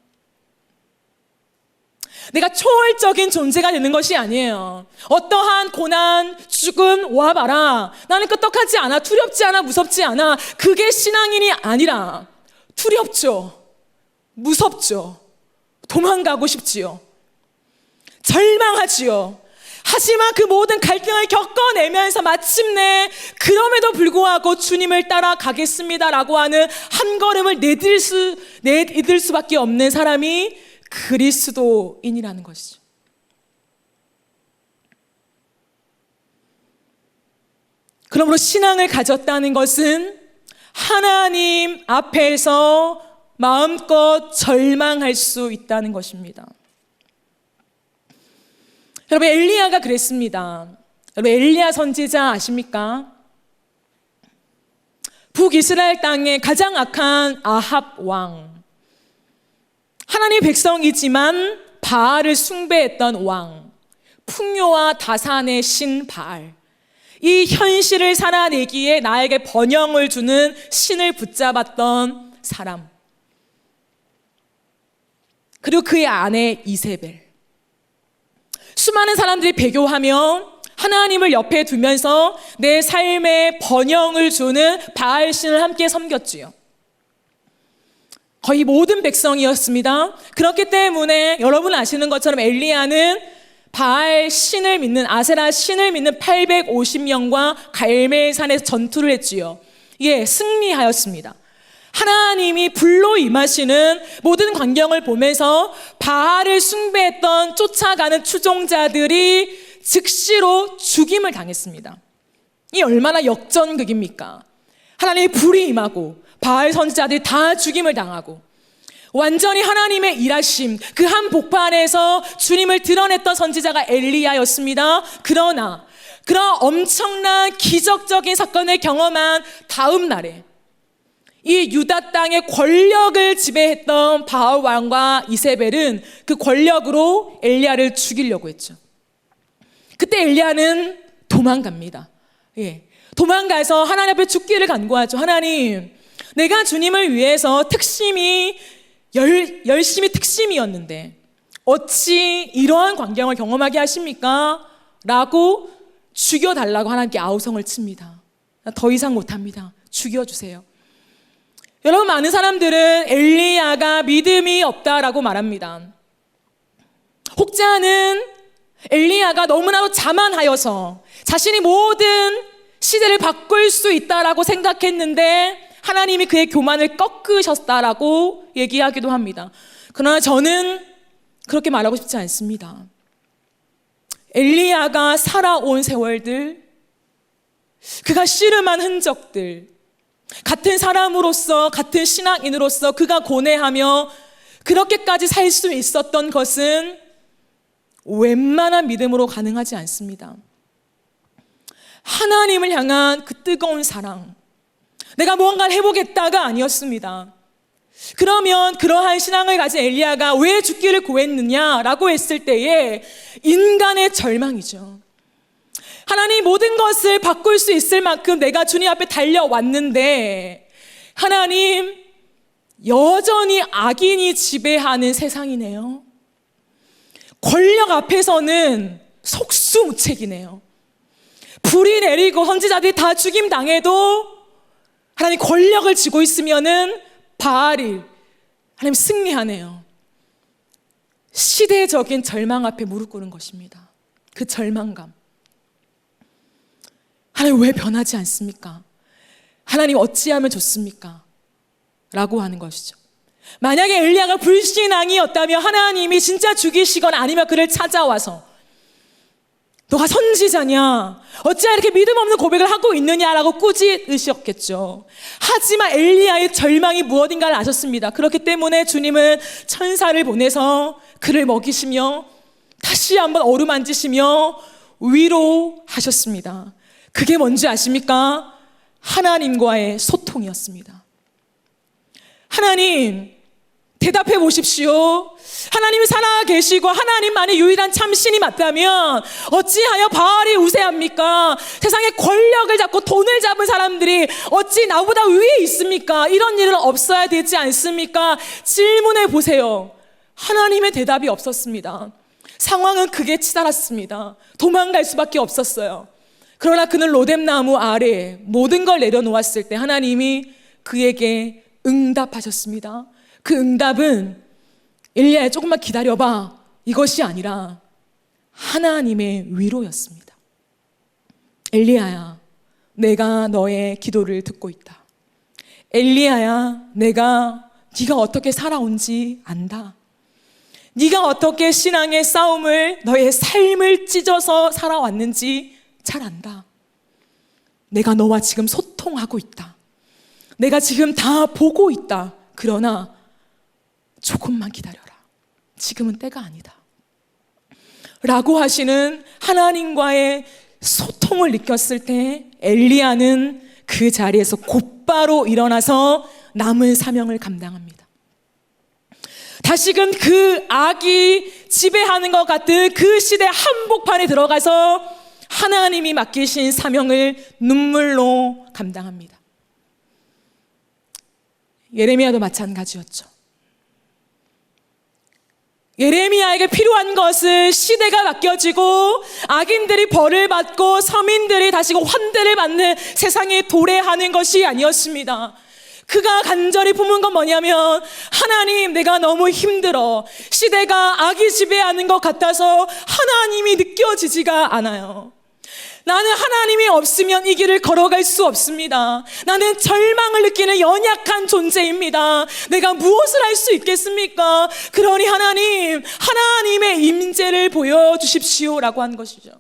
Speaker 1: 내가 초월적인 존재가 되는 것이 아니에요. 어떠한 고난, 죽음 와봐라. 나는 끄떡하지 않아, 두렵지 않아, 무섭지 않아. 그게 신앙인이 아니라 두렵죠, 무섭죠, 도망가고 싶지요, 절망하지요. 하지만 그 모든 갈등을 겪어내면서 마침내 그럼에도 불구하고 주님을 따라가겠습니다라고 하는 한 걸음을 내딛을 수밖에 없는 사람이 그리스도인이라는 것이죠. 그러므로 신앙을 가졌다는 것은 하나님 앞에서 마음껏 절망할 수 있다는 것입니다. 여러분, 엘리야가 그랬습니다. 여러분, 엘리야 선지자 아십니까? 북이스라엘 땅의 가장 악한 아합 왕, 하나님의 백성이지만 바알을 숭배했던 왕, 풍요와 다산의 신 바알, 이 현실을 살아내기에 나에게 번영을 주는 신을 붙잡았던 사람, 그리고 그의 아내 이세벨. 수많은 사람들이 배교하며 하나님을 옆에 두면서 내 삶에 번영을 주는 바알신을 함께 섬겼지요. 거의 모든 백성이었습니다. 그렇기 때문에 여러분 아시는 것처럼 엘리야는 바알 신을 믿는, 아세라 신을 믿는 850명과 갈멜산에서 전투를 했지요. 예, 승리하였습니다. 하나님이 불로 임하시는 모든 광경을 보면서 바알을 숭배했던 쫓아가는 추종자들이 즉시로 죽임을 당했습니다. 이 얼마나 역전극입니까? 하나님의 불이 임하고 바알 선지자들이 다 죽임을 당하고 완전히 하나님의 일하심, 그 한 복파 안에서 주님을 드러냈던 선지자가 엘리야였습니다. 그러나 그런 엄청난 기적적인 사건을 경험한 다음 날에 이 유다 땅의 권력을 지배했던 바알 왕과 이세벨은 그 권력으로 엘리야를 죽이려고 했죠. 그때 엘리야는 도망갑니다. 예, 도망가서 하나님 앞에 죽기를 간구하죠. 하나님, 내가 주님을 위해서 열심히 특심이었는데 어찌 이러한 광경을 경험하게 하십니까? 라고 죽여달라고 하나님께 아우성을 칩니다. 더 이상 못합니다. 죽여주세요. 여러분, 많은 사람들은 엘리야가 믿음이 없다라고 말합니다. 혹자는 엘리야가 너무나도 자만하여서 자신이 모든 시대를 바꿀 수 있다라고 생각했는데 하나님이 그의 교만을 꺾으셨다라고 얘기하기도 합니다. 그러나 저는 그렇게 말하고 싶지 않습니다. 엘리야가 살아온 세월들, 그가 씨름한 흔적들, 같은 사람으로서, 같은 신앙인으로서 그가 고뇌하며 그렇게까지 살 수 있었던 것은 웬만한 믿음으로 가능하지 않습니다. 하나님을 향한 그 뜨거운 사랑, 내가 무언가를 해보겠다가 아니었습니다. 그러면 그러한 신앙을 가진 엘리야가 왜 죽기를 구했느냐라고 했을 때에 인간의 절망이죠. 하나님, 모든 것을 바꿀 수 있을 만큼 내가 주님 앞에 달려왔는데 하나님, 여전히 악인이 지배하는 세상이네요. 권력 앞에서는 속수무책이네요. 불이 내리고 선지자들이 다 죽임 당해도 하나님 권력을 쥐고 있으면은 바알이 하나님 승리하네요. 시대적인 절망 앞에 무릎 꿇은 것입니다. 그 절망감. 하나님, 왜 변하지 않습니까? 하나님, 어찌하면 좋습니까? 라고 하는 것이죠. 만약에 엘리야가 불신앙이었다면 하나님이 진짜 죽이시거나 아니면 그를 찾아와서 너가 선지자냐? 어찌하여 이렇게 믿음 없는 고백을 하고 있느냐라고 꾸짖으셨겠죠. 하지만 엘리야의 절망이 무엇인가를 아셨습니다. 그렇기 때문에 주님은 천사를 보내서 그를 먹이시며 다시 한번 어루만지시며 위로하셨습니다. 그게 뭔지 아십니까? 하나님과의 소통이었습니다. 하나님, 대답해 보십시오. 하나님이 살아계시고 하나님만이 유일한 참신이 맞다면 어찌하여 바알이 우세합니까? 세상에 권력을 잡고 돈을 잡은 사람들이 어찌 나보다 위에 있습니까? 이런 일은 없어야 되지 않습니까? 질문해 보세요. 하나님의 대답이 없었습니다. 상황은 극에 치달았습니다. 도망갈 수밖에 없었어요. 그러나 그는 로뎀나무 아래에 모든 걸 내려놓았을 때 하나님이 그에게 응답하셨습니다. 그 응답은 엘리야야, 조금만 기다려봐, 이것이 아니라 하나님의 위로였습니다. 엘리야야, 내가 너의 기도를 듣고 있다. 엘리야야, 네가 어떻게 살아온지 안다. 네가 어떻게 신앙의 싸움을, 너의 삶을 찢어서 살아왔는지 잘 안다. 내가 너와 지금 소통하고 있다. 내가 지금 다 보고 있다. 그러나 조금만 기다려라. 지금은 때가 아니다. 라고 하시는 하나님과의 소통을 느꼈을 때 엘리야는 그 자리에서 곧바로 일어나서 남은 사명을 감당합니다. 다시금 그 악이 지배하는 것 같은 그 시대 한복판에 들어가서 하나님이 맡기신 사명을 눈물로 감당합니다. 예레미야도 마찬가지였죠. 예레미야에게 필요한 것은 시대가 바뀌어지고 악인들이 벌을 받고 서민들이 다시 환대를 받는 세상에 도래하는 것이 아니었습니다. 그가 간절히 품은 건 뭐냐면, 하나님, 내가 너무 힘들어. 시대가 악이 지배하는 것 같아서 하나님이 느껴지지가 않아요. 나는 하나님이 없으면 이 길을 걸어갈 수 없습니다. 나는 절망을 느끼는 연약한 존재입니다. 내가 무엇을 할 수 있겠습니까? 그러니 하나님, 하나님의 임재를 보여주십시오라고 한 것이죠.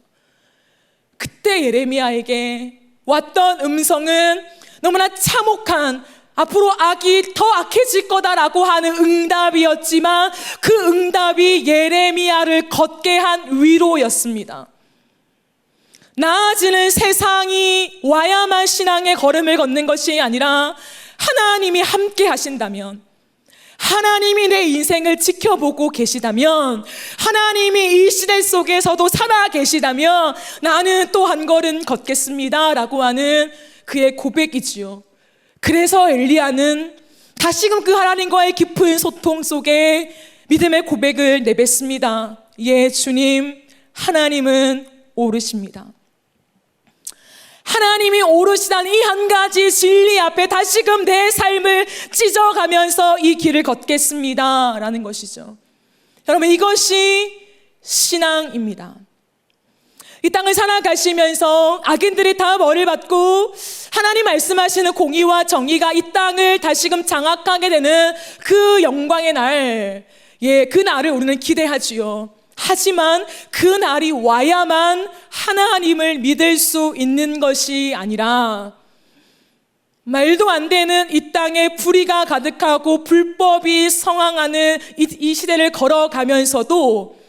Speaker 1: 그때 예레미야에게 왔던 음성은 너무나 참혹한, 앞으로 악이 더 악해질 거다라고 하는 응답이었지만, 그 응답이 예레미야를 걷게 한 위로였습니다. 나아지는 세상이 와야만 신앙의 걸음을 걷는 것이 아니라, 하나님이 함께 하신다면, 하나님이 내 인생을 지켜보고 계시다면, 하나님이 이 시대 속에서도 살아 계시다면 나는 또 한 걸음 걷겠습니다 라고 하는 그의 고백이지요. 그래서 엘리야는 다시금 그 하나님과의 깊은 소통 속에 믿음의 고백을 내뱉습니다. 예, 주님, 하나님은 오르십니다. 하나님이 오르시다는 이 한 가지 진리 앞에 다시금 내 삶을 찢어가면서 이 길을 걷겠습니다 라는 것이죠. 여러분, 이것이 신앙입니다. 이 땅을 살아가시면서 악인들이 다 벌을 받고 하나님 말씀하시는 공의와 정의가 이 땅을 다시금 장악하게 되는 그 영광의 날, 예, 그 날을 우리는 기대하지요. 하지만 그 날이 와야만 하나님을 믿을 수 있는 것이 아니라, 말도 안 되는 이 땅에 불의가 가득하고 불법이 성황하는 이 시대를 걸어가면서도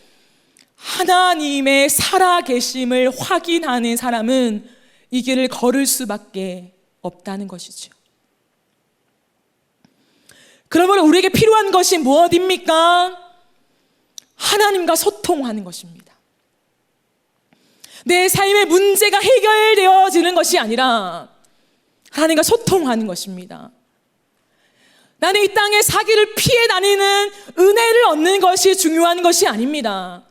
Speaker 1: 하나님의 살아계심을 확인하는 사람은 이 길을 걸을 수밖에 없다는 것이죠. 그러면 우리에게 필요한 것이 무엇입니까? 하나님과 소통하는 것입니다. 내 삶의 문제가 해결되어지는 것이 아니라 하나님과 소통하는 것입니다. 나는 이 땅에 사기를 피해 다니는 은혜를 얻는 것이 중요한 것이 아닙니다.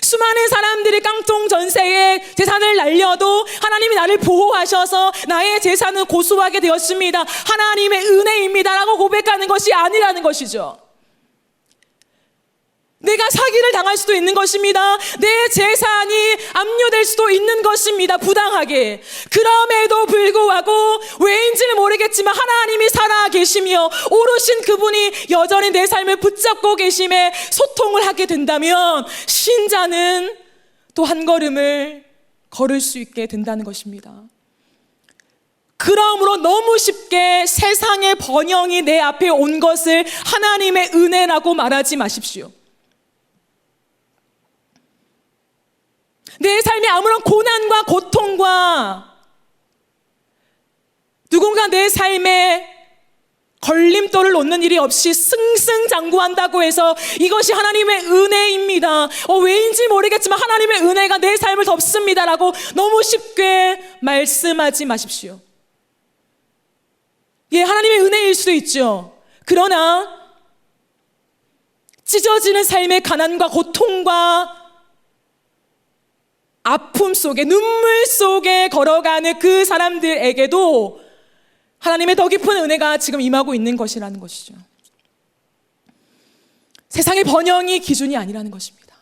Speaker 1: 수많은 사람들이 깡통 전세에 재산을 날려도 하나님이 나를 보호하셔서 나의 재산은 고수하게 되었습니다. 하나님의 은혜입니다 라고 고백하는 것이 아니라는 것이죠. 내가 사기를 당할 수도 있는 것입니다. 내 재산이 압류될 수도 있는 것입니다. 부당하게. 그럼에도 불구하고 왜인지는 모르겠지만 하나님이 살아계시며 오르신 그분이 여전히 내 삶을 붙잡고 계심에 소통을 하게 된다면 신자는 또 한 걸음을 걸을 수 있게 된다는 것입니다. 그러므로 너무 쉽게 세상의 번영이 내 앞에 온 것을 하나님의 은혜라고 말하지 마십시오. 내 삶에 아무런 고난과 고통과 누군가 내 삶에 걸림돌을 놓는 일이 없이 승승장구한다고 해서 이것이 하나님의 은혜입니다. 왜인지 모르겠지만 하나님의 은혜가 내 삶을 덮습니다라고 너무 쉽게 말씀하지 마십시오. 예, 하나님의 은혜일 수도 있죠. 그러나 찢어지는 삶의 가난과 고통과 아픔 속에, 눈물 속에 걸어가는 그 사람들에게도 하나님의 더 깊은 은혜가 지금 임하고 있는 것이라는 것이죠. 세상의 번영이 기준이 아니라는 것입니다.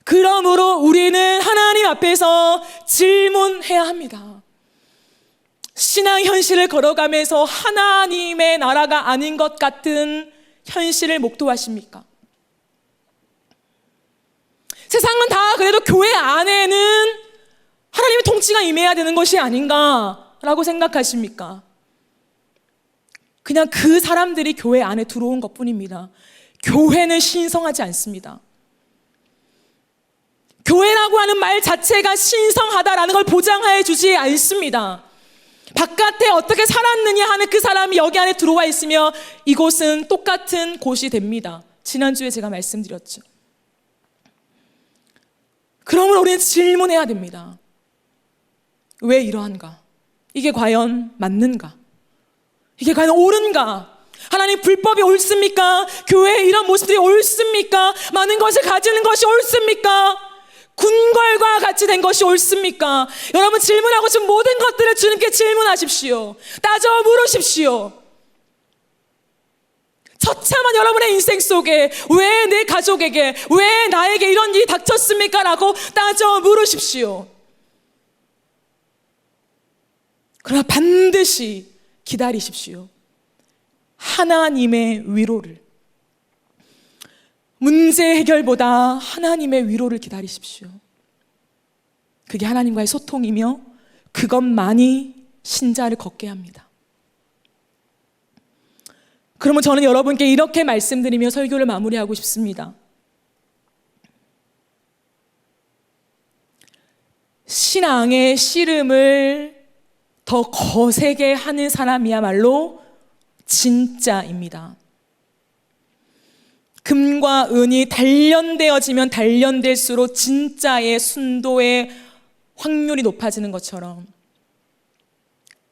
Speaker 1: 그러므로 우리는 하나님 앞에서 질문해야 합니다. 신앙 현실을 걸어가면서 하나님의 나라가 아닌 것 같은 현실을 목도하십니까? 세상은 다 그래도 교회 안에는 하나님의 통치가 임해야 되는 것이 아닌가라고 생각하십니까? 그냥 그 사람들이 교회 안에 들어온 것뿐입니다. 교회는 신성하지 않습니다. 교회라고 하는 말 자체가 신성하다라는 걸 보장해 주지 않습니다. 바깥에 어떻게 살았느냐 하는 그 사람이 여기 안에 들어와 있으며 이곳은 똑같은 곳이 됩니다. 지난주에 제가 말씀드렸죠. 그러므로 우리는 질문해야 됩니다. 왜 이러한가? 이게 과연 맞는가? 이게 과연 옳은가? 하나님 불법이 옳습니까? 교회의 이런 모습들이 옳습니까? 많은 것을 가지는 것이 옳습니까? 궁궐과 같이 된 것이 옳습니까? 여러분, 질문하고 싶은 모든 것들을 주님께 질문하십시오. 따져 물으십시오. 처참한 여러분의 인생 속에 왜 내 가족에게, 왜 나에게 이런 일이 닥쳤습니까? 라고 따져 물으십시오. 그러나 반드시 기다리십시오. 하나님의 위로를. 문제 해결보다 하나님의 위로를 기다리십시오. 그게 하나님과의 소통이며 그것만이 신자를 걷게 합니다. 그러면 저는 여러분께 이렇게 말씀드리며 설교를 마무리하고 싶습니다. 신앙의 씨름을 더 거세게 하는 사람이야말로 진짜입니다. 금과 은이 단련되어지면 단련될수록 진짜의 순도의 확률이 높아지는 것처럼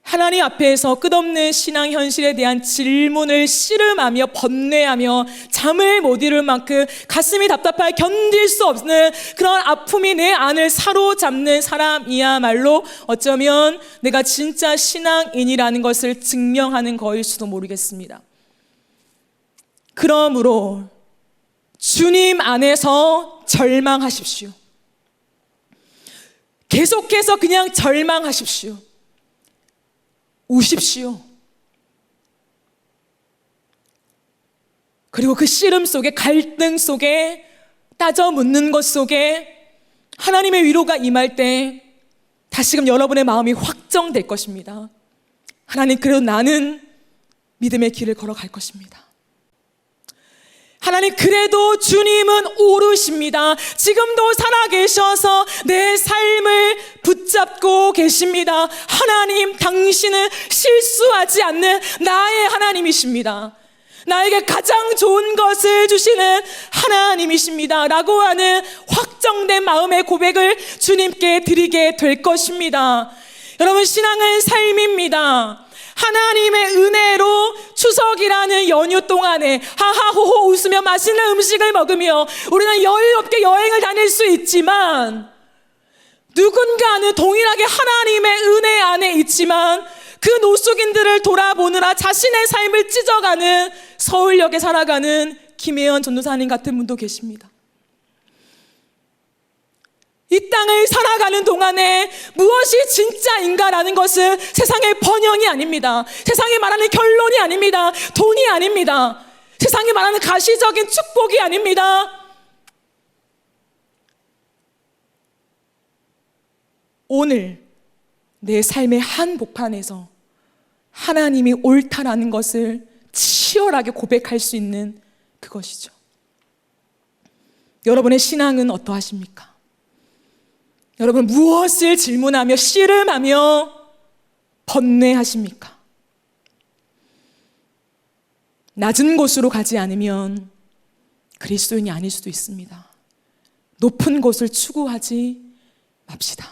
Speaker 1: 하나님 앞에서 끝없는 신앙 현실에 대한 질문을 씨름하며 번뇌하며 잠을 못 이룰 만큼 가슴이 답답하여 견딜 수 없는 그런 아픔이 내 안을 사로잡는 사람이야말로 어쩌면 내가 진짜 신앙인이라는 것을 증명하는 거일지도 모르겠습니다. 그러므로 주님 안에서 절망하십시오. 계속해서 그냥 절망하십시오. 우십시오. 그리고 그 씨름 속에, 갈등 속에, 따져 묻는 것 속에 하나님의 위로가 임할 때 다시금 여러분의 마음이 확정될 것입니다. 하나님, 그래도 나는 믿음의 길을 걸어갈 것입니다. 하나님, 그래도 주님은 오르십니다. 지금도 살아계셔서 내 삶을 붙잡고 계십니다. 하나님, 당신은 실수하지 않는 나의 하나님이십니다. 나에게 가장 좋은 것을 주시는 하나님이십니다. 라고 하는 확정된 마음의 고백을 주님께 드리게 될 것입니다. 여러분, 신앙은 삶입니다. 하나님의 은혜로 추석이라는 연휴 동안에 하하호호 웃으며 맛있는 음식을 먹으며 우리는 여유롭게 여행을 다닐 수 있지만, 누군가는 동일하게 하나님의 은혜 안에 있지만 그 노숙인들을 돌아보느라 자신의 삶을 찢어가는, 서울역에 살아가는 김혜연 전도사님 같은 분도 계십니다. 이 땅을 살아가는 동안에 무엇이 진짜인가라는 것은 세상의 번영이 아닙니다. 세상이 말하는 결론이 아닙니다. 돈이 아닙니다. 세상이 말하는 가시적인 축복이 아닙니다. 오늘 내 삶의 한복판에서 하나님이 옳다라는 것을 치열하게 고백할 수 있는 그것이죠. 여러분의 신앙은 어떠하십니까? 여러분, 무엇을 질문하며 씨름하며 번뇌하십니까? 낮은 곳으로 가지 않으면 그리스도인이 아닐 수도 있습니다. 높은 곳을 추구하지 맙시다.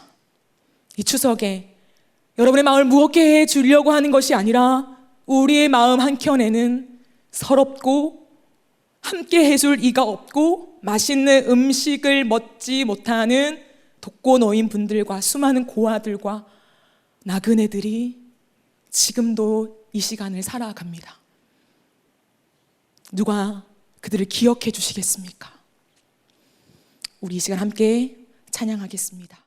Speaker 1: 이 추석에 여러분의 마음을 무겁게 해주려고 하는 것이 아니라 우리의 마음 한켠에는 서럽고 함께 해줄 이가 없고 맛있는 음식을 먹지 못하는 독거노인 분들과 수많은 고아들과 나그네들이 지금도 이 시간을 살아갑니다. 누가 그들을 기억해 주시겠습니까? 우리 이 시간 함께 찬양하겠습니다.